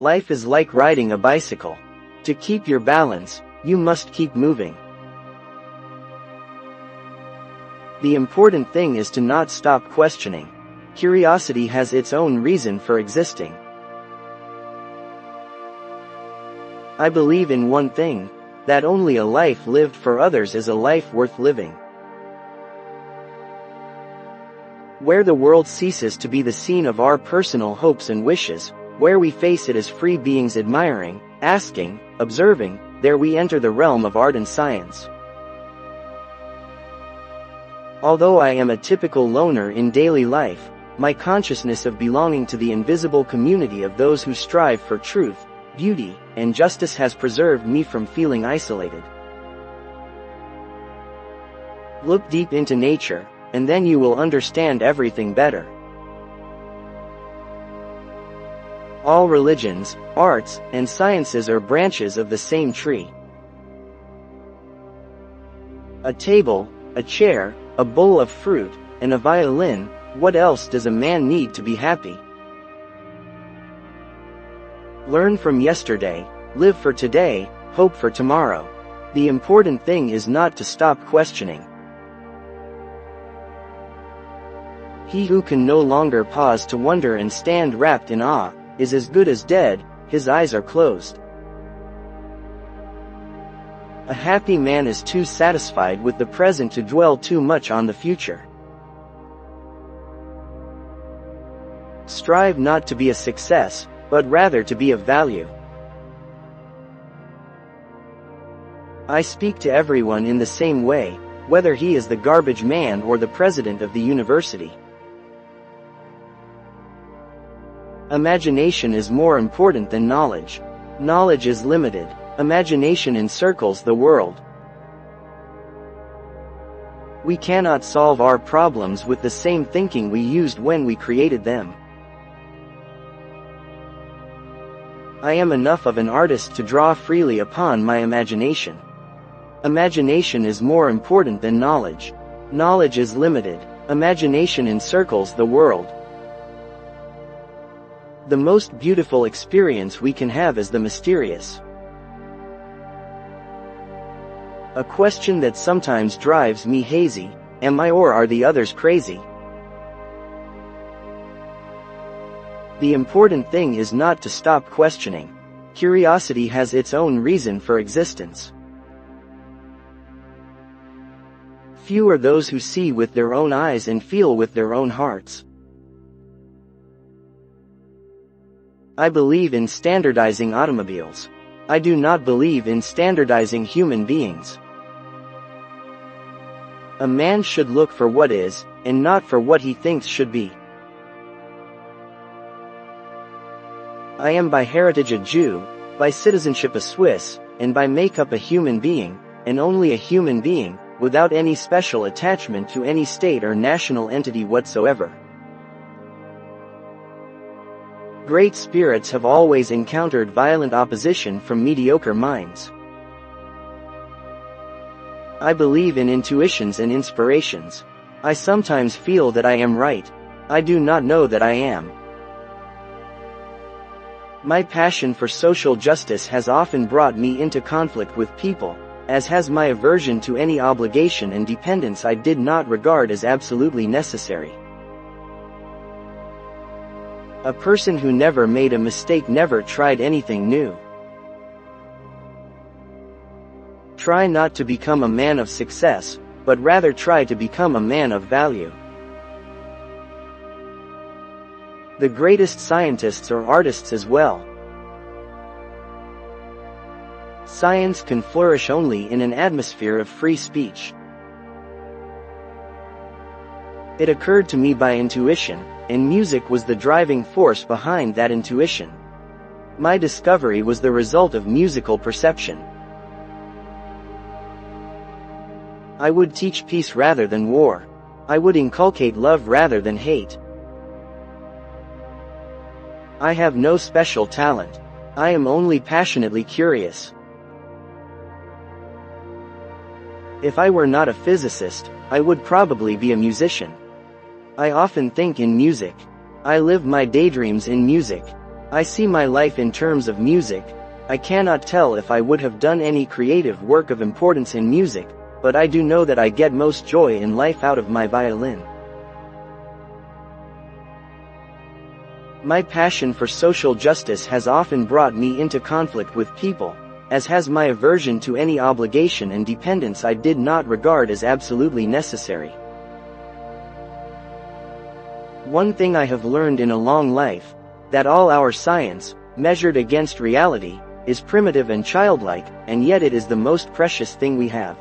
Life is like riding a bicycle. To keep your balance, you must keep moving. The important thing is to not stop questioning. Curiosity has its own reason for existing. I believe in one thing, that only a life lived for others is a life worth living. Where the world ceases to be the scene of our personal hopes and wishes, where we face it as free beings admiring, asking, observing, there we enter the realm of art and science. Although I am a typical loner in daily life, my consciousness of belonging to the invisible community of those who strive for truth, beauty, and justice has preserved me from feeling isolated. Look deep into nature, and then you will understand everything better. All religions, arts, and sciences are branches of the same tree. A table, a chair, a bowl of fruit, and a violin, what else does a man need to be happy? Learn from yesterday, live for today, hope for tomorrow. The important thing is not to stop questioning. He who can no longer pause to wonder and stand wrapped in awe, is as good as dead, his eyes are closed. A happy man is too satisfied with the present to dwell too much on the future. Strive not to be a success, but rather to be of value. I speak to everyone in the same way, whether he is the garbage man or the president of the university. Imagination is more important than knowledge. Knowledge is limited. Imagination encircles the world. We cannot solve our problems with the same thinking we used when we created them. I am enough of an artist to draw freely upon my imagination. Imagination is more important than knowledge. Knowledge is limited. Imagination encircles the world. The most beautiful experience we can have is the mysterious. A question that sometimes drives me hazy, am I or are the others crazy? The important thing is not to stop questioning. Curiosity has its own reason for existence. Few are those who see with their own eyes and feel with their own hearts. I believe in standardizing automobiles. I do not believe in standardizing human beings. A man should look for what is, and not for what he thinks should be. I am by heritage a Jew, by citizenship a Swiss, and by makeup a human being, and only a human being, without any special attachment to any state or national entity whatsoever. Great spirits have always encountered violent opposition from mediocre minds. I believe in intuitions and inspirations. I sometimes feel that I am right. I do not know that I am. My passion for social justice has often brought me into conflict with people, as has my aversion to any obligation and dependence I did not regard as absolutely necessary. A person who never made a mistake never tried anything new. Try not to become a man of success, but rather try to become a man of value. The greatest scientists are artists as well. Science can flourish only in an atmosphere of free speech. It occurred to me by intuition, and music was the driving force behind that intuition. My discovery was the result of musical perception. I would teach peace rather than war. I would inculcate love rather than hate. I have no special talent. I am only passionately curious. If I were not a physicist, I would probably be a musician. I often think in music. I live my daydreams in music. I see my life in terms of music. I cannot tell if I would have done any creative work of importance in music, but I do know that I get most joy in life out of my violin. My passion for social justice has often brought me into conflict with people, as has my aversion to any obligation and dependence I did not regard as absolutely necessary. One thing I have learned in a long life, that all our science, measured against reality, is primitive and childlike, and yet it is the most precious thing we have.